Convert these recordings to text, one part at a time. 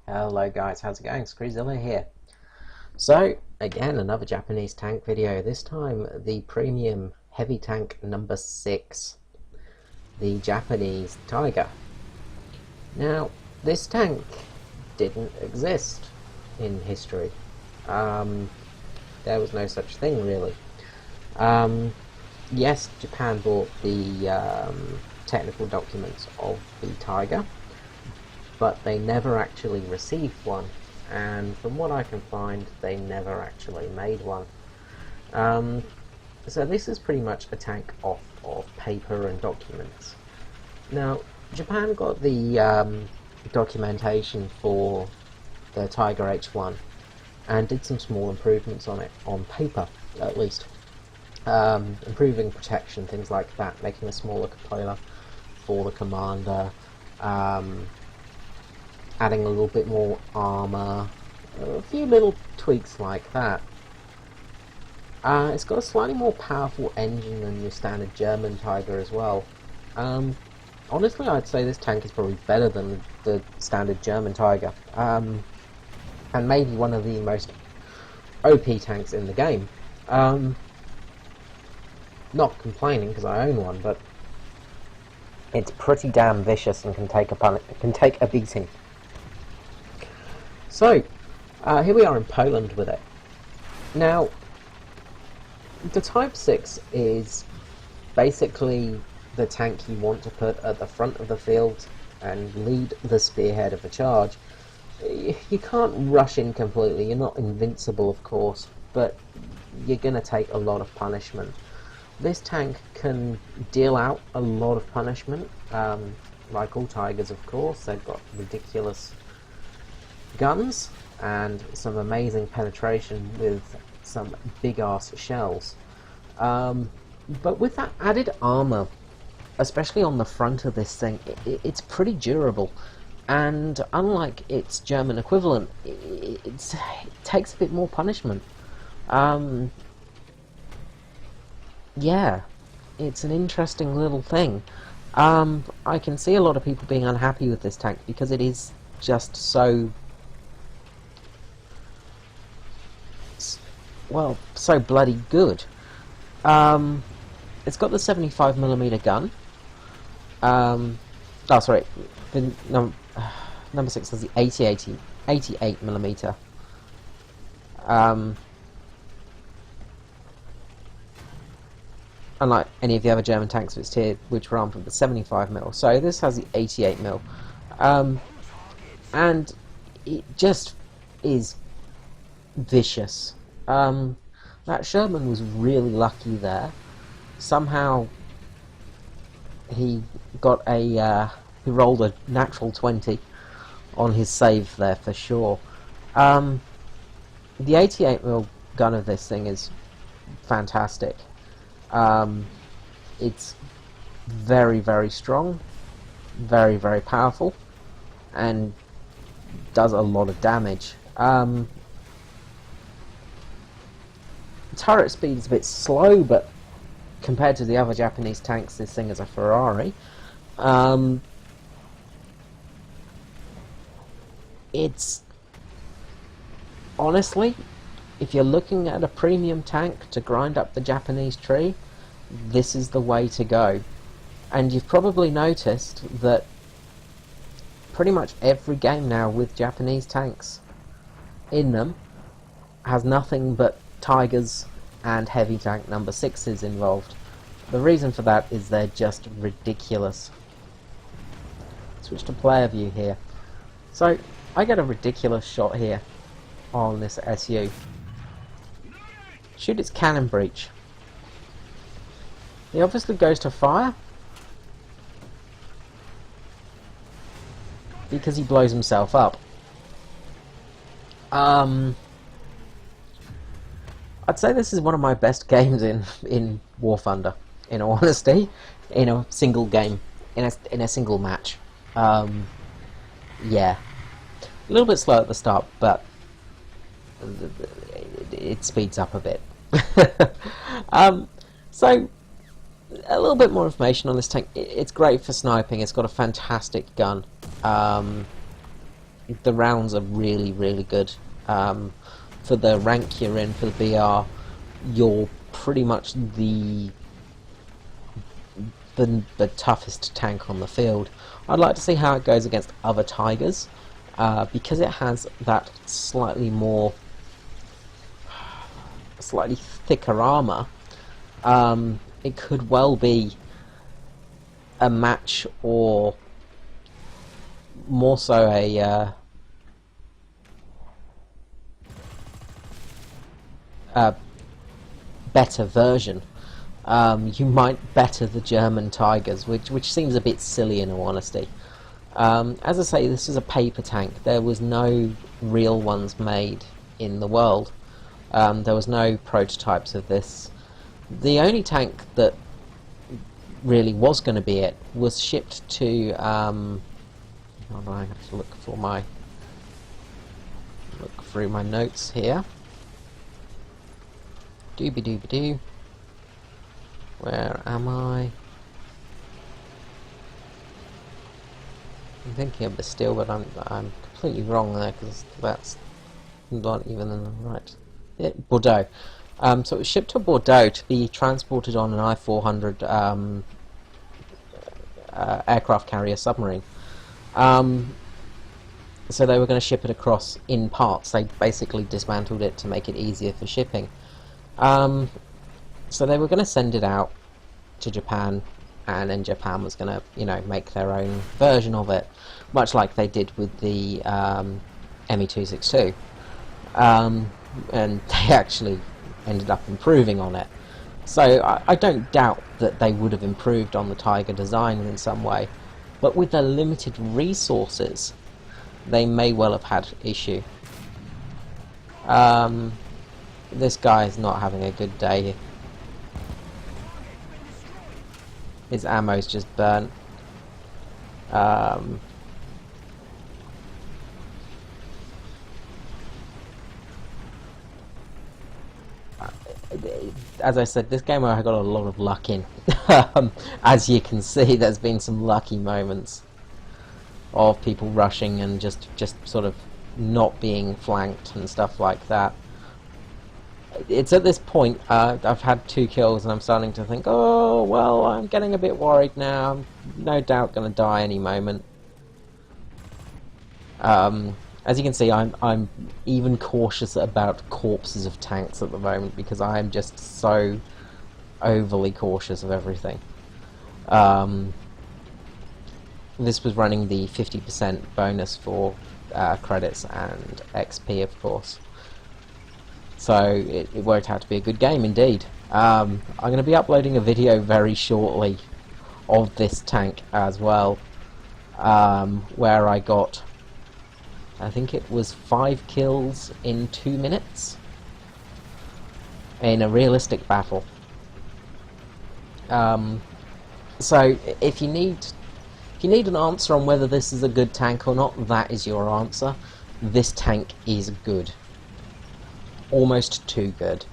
Hello guys, how's it going? Screezilla here. So, again, another Japanese tank video, this time the premium heavy tank number 6, the Japanese Tiger. Now, this tank didn't exist in history. There was no such thing really. Yes, Japan bought the technical documents of the Tiger, but they never actually received one, and from what I can find, they never actually made one. So this is pretty much a tank off of paper and documents. Now, Japan got the documentation for the Tiger H1 and did some small improvements on it, on paper at least. Improving protection, things like that, making a smaller cupola for the commander, adding a little bit more armour, a few little tweaks like that. It's got a slightly more powerful engine than your standard German Tiger as well. Honestly, I'd say this tank is probably better than the standard German Tiger, and maybe one of the most OP tanks in the game. Not complaining because I own one, but it's pretty damn vicious and can take a beating. So, here we are in Poland with it. Now, the Type 6 is basically the tank you want to put at the front of the field and lead the spearhead of a charge. You can't rush in completely, you're not invincible of course, but you're going to take a lot of punishment. This tank can deal out a lot of punishment, like all Tigers of course. They've got ridiculous guns and some amazing penetration with some big ass shells, but with that added armor, especially on the front of this thing, it's pretty durable, and unlike its German equivalent, it takes a bit more punishment. Yeah, it's an interesting little thing. I can see a lot of people being unhappy with this tank because it is just so, well, so bloody good. It's got the 75mm gun. Oh, sorry, the number 6 has the 88mm. Unlike any of the other German tanks of its tier, which were armed with the 75mm. So this has the 88mm. And it just is vicious. That Sherman was really lucky there. Somehow he got a he rolled a natural 20 on his save there for sure. The 88mm gun of this thing is fantastic. It's very, very strong, very, very powerful, and does a lot of damage. Turret speed is a bit slow, but compared to the other Japanese tanks, this thing is a Ferrari. It's honestly, if you're looking at a premium tank to grind up the Japanese tree, this is the way to go. And you've probably noticed that pretty much every game now with Japanese tanks in them has nothing but Tigers and heavy tank number 6s involved. The reason for that is they're just ridiculous. Switch to player view here. So I get a ridiculous shot here on this SU. Shoot its cannon breech. He obviously goes to fire because he blows himself up. I'd say this is one of my best games in War Thunder, in all honesty, in a single game, in a single match. Yeah, a little bit slow at the start, but it speeds up a bit. So a little bit more information on this tank. It's great for sniping. It's got a fantastic gun. the rounds are really, really good. For the rank you're in, for the BR, you're pretty much the toughest tank on the field. I'd like to see how it goes against other Tigers, because it has that slightly thicker armour. It could well be a match, or more so a better version. You might better the German Tigers, which seems a bit silly in all honesty. As I say, this is a paper tank. There was no real ones made in the world. There was no prototypes of this. The only tank that really was going to be it was shipped to hold on, I have to look through my notes here. Dooby dooby doo. Where am I? I'm thinking of Bastille, but I'm completely wrong there, because that's not even in the right. Yeah, Bordeaux. So it was shipped to Bordeaux to be transported on an I-400 aircraft carrier submarine. So they were going to ship it across in parts. They basically dismantled it to make it easier for shipping. So they were going to send it out to Japan, and then Japan was going to, make their own version of it, much like they did with the ME-262. And they actually ended up improving on it. So I don't doubt that they would have improved on the Tiger design in some way, but with their limited resources, they may well have had issue. This guy is not having a good day. His ammo's just burnt. As I said, this game I got a lot of luck in. As you can see, there's been some lucky moments of people rushing and just sort of not being flanked and stuff like that. It's at this point, I've had 2 kills and I'm starting to think, oh, well, I'm getting a bit worried now. I'm no doubt going to die any moment. As you can see, I'm even cautious about corpses of tanks at the moment, because I am just so overly cautious of everything. This was running the 50% bonus for credits and XP, of course. So it worked out to be a good game indeed. I'm going to be uploading a video very shortly of this tank as well, where I got, I think it was 5 kills in 2 minutes in a realistic battle. So if you need an answer on whether this is a good tank or not, that is your answer. This tank is good. Almost too good.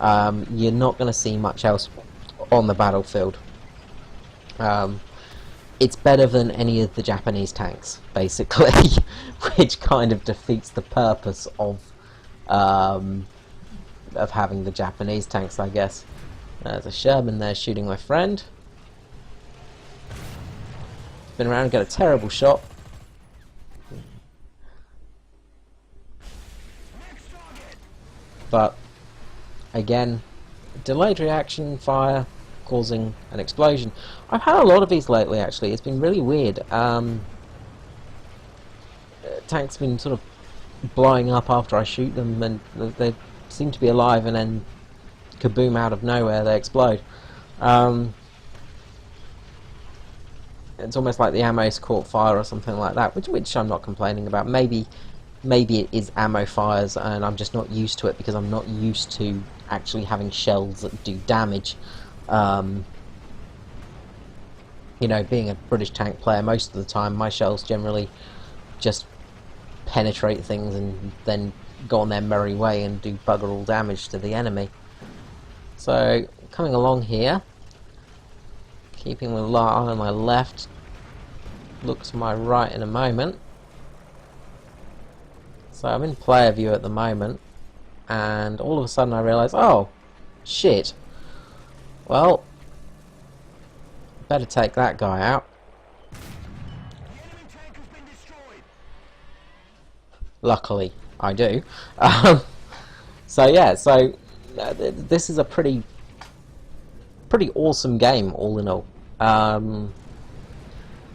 You're not going to see much else on the battlefield. It's better than any of the Japanese tanks, basically, which kind of defeats the purpose of having the Japanese tanks, I guess. There's a Sherman there shooting my friend. Spin around and get a terrible shot. But again, delayed reaction fire causing an explosion. I've had a lot of these lately, actually. It's been really weird. Tanks have been sort of blowing up after I shoot them, and they seem to be alive, and then kaboom, out of nowhere they explode. It's almost like the ammo's caught fire or something like that, which I'm not complaining about. Maybe it is ammo fires and I'm just not used to it, because I'm not used to actually having shells that do damage. Being a British tank player, most of the time my shells generally just penetrate things and then go on their merry way and do bugger all damage to the enemy. So, coming along here, keeping the eye on my left, look to my right in a moment. So I'm in player view at the moment, and all of a sudden I realise, oh, shit. Well, better take that guy out. Luckily, I do. So yeah, this is a pretty awesome game, all in all.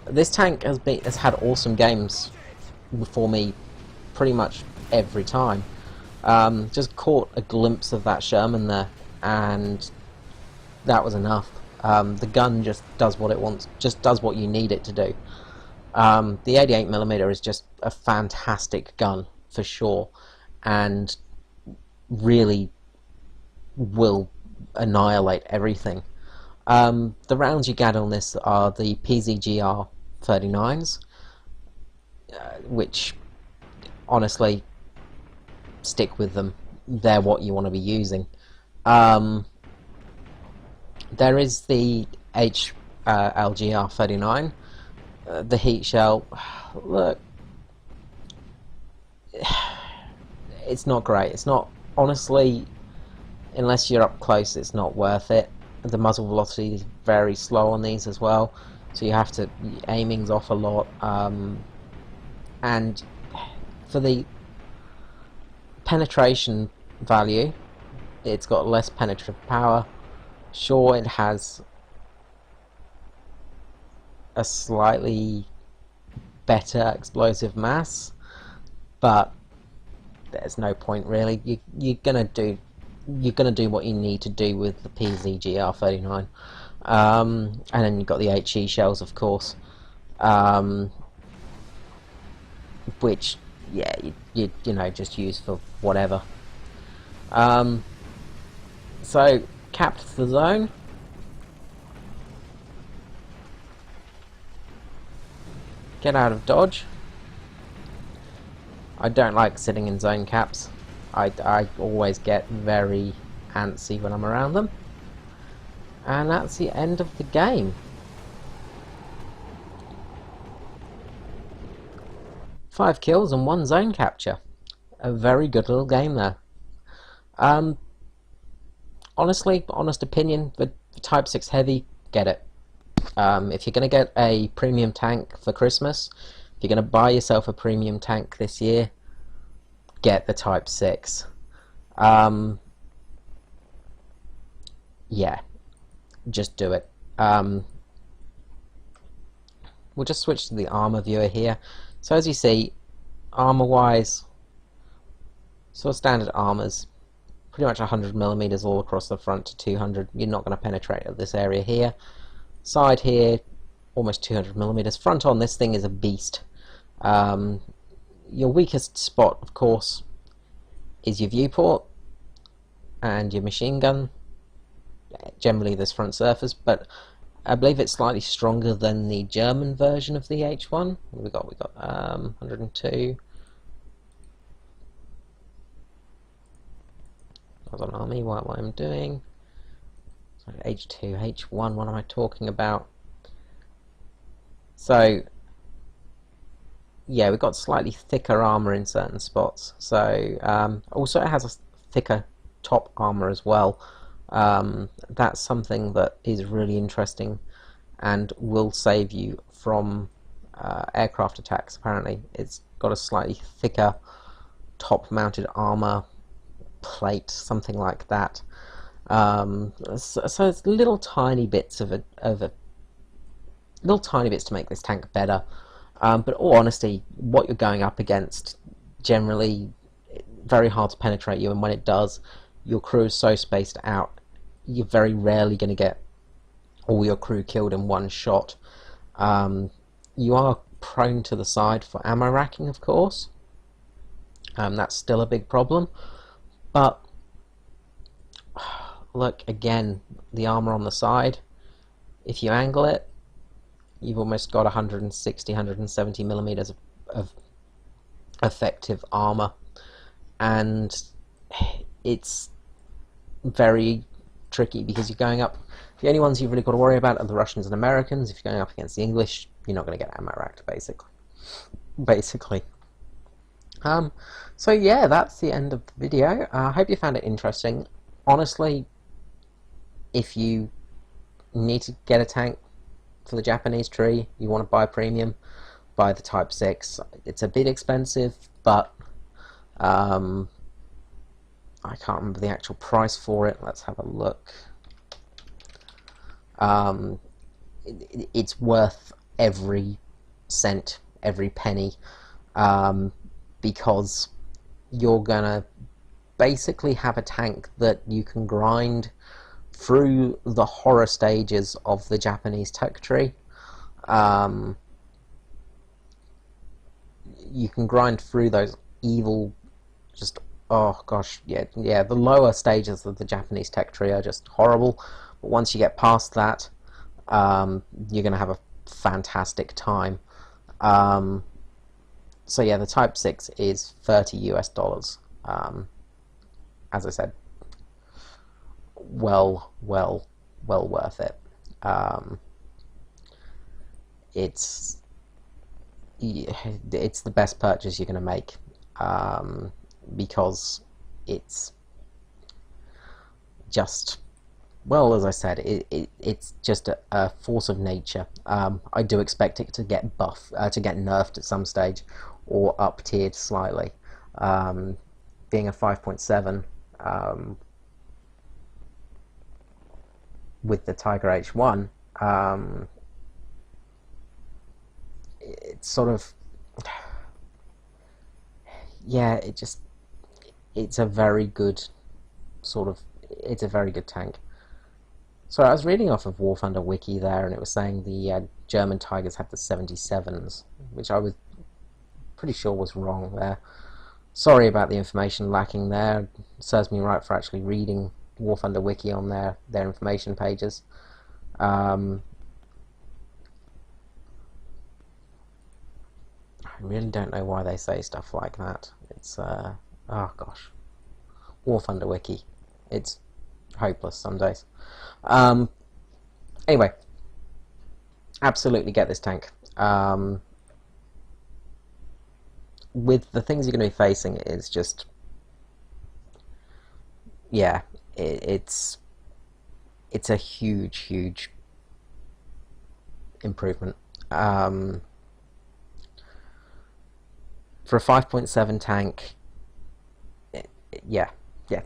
This tank has had awesome games for me pretty much every time. Just caught a glimpse of that Sherman there, and that was enough. The gun just does what it wants, just does what you need it to do. The 88mm is just a fantastic gun for sure, and really will annihilate everything. The rounds you get on this are the PZGR 39s, which honestly, stick with them. They're what you want to be using. There is the LGR 39, the heat shell. Look, it's not great. It's not, honestly, unless you're up close, it's not worth it. The muzzle velocity is very slow on these as well, so you have to, aiming's off a lot, and for the penetration value, it's got less penetrative power. Sure, it has a slightly better explosive mass, but there's no point really. You're gonna do what you need to do with the PZGR 39, and then you've got the HE shells, of course, which, yeah, you know, just use for whatever. So capped the zone. Get out of dodge. I don't like sitting in zone caps. I always get very antsy when I'm around them. And that's the end of the game. 5 kills and 1 zone capture. A very good little game there. Honestly, honest opinion, the Type 6 Heavy, get it. If you're going to get a premium tank for Christmas, if you're going to buy yourself a premium tank this year, get the Type 6. Yeah, just do it. We'll just switch to the armor viewer here. So as you see, armor wise, sort of standard armors, pretty much 100mm all across the front to 200. You're not going to penetrate at this area here. Side here, almost 200mm. Front on, this thing is a beast. Your weakest spot, of course, is your viewport and your machine gun. Generally this front surface, but I believe it's slightly stronger than the German version of the H1. What have we got 102. Hold on, army, what am I doing? Sorry, H2, H1, what am I talking about? So yeah, we've got slightly thicker armor in certain spots. So also it has a thicker top armor as well. That's something that is really interesting and will save you from aircraft attacks. Apparently it's got a slightly thicker top mounted armor plate, something like that. So it's little tiny bits little tiny bits to make this tank better. But all honesty, what you're going up against, generally very hard to penetrate you, and when it does, your crew is so spaced out, you're very rarely going to get all your crew killed in one shot. You are prone to the side for ammo racking, of course. That's still a big problem. But look, again, the armor on the side, if you angle it, you've almost got 160, 170mm of effective armor, and it's very tricky because you're going up. The only ones you've really got to worry about are the Russians and Americans. If you're going up against the English, you're not going to get ammo racked, basically. Um, so yeah, that's the end of the video. I hope you found it interesting. Honestly, if you need to get a tank for the Japanese tree, you want to buy premium, buy the Type 6. It's a bit expensive, but I can't remember the actual price for it. Let's have a look. Um, it's worth every cent, every penny, because you're gonna basically have a tank that you can grind through the horror stages of the Japanese tech tree. You can grind through those evil, just, oh gosh, yeah, the lower stages of the Japanese tech tree are just horrible, but once you get past that, you're going to have a fantastic time. So yeah, the Type 6 is $30 US. As I said, well worth it. It's the best purchase you're going to make, because it's just, well, as I said, it's just a force of nature. I do expect it to get to get nerfed at some stage, or up tiered slightly. Being a 5.7, with the Tiger H1, it's sort of, yeah, it's a very good it's a very good tank. So I was reading off of War Thunder Wiki there, and it was saying the German Tigers had the 77s, which I was pretty sure was wrong there. Sorry about the information lacking there. It serves me right for actually reading War Thunder Wiki on their information pages. I really don't know why they say stuff like that. It's oh gosh, War Thunder Wiki. It's hopeless some days. Anyway, absolutely get this tank. With the things you're going to be facing, it's just, yeah, it's a huge improvement. For a 5.7 tank, yeah,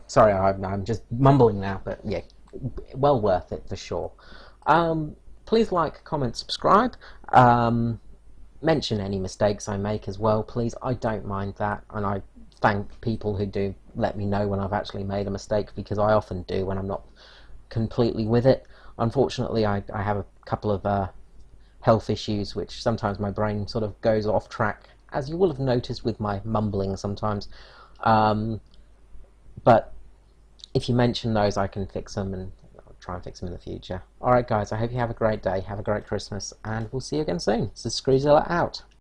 sorry, I'm just mumbling now, but yeah, well worth it for sure. Please like, comment, subscribe. Mention any mistakes I make as well, please. I don't mind that, and I thank people who do let me know when I've actually made a mistake, because I often do when I'm not completely with it. Unfortunately, I have a couple of health issues, which sometimes my brain sort of goes off track, as you will have noticed with my mumbling sometimes. But if you mention those, I can fix them, and I'll try and fix them in the future. Alright guys, I hope you have a great day, have a great Christmas, and we'll see you again soon. This is Screezilla out.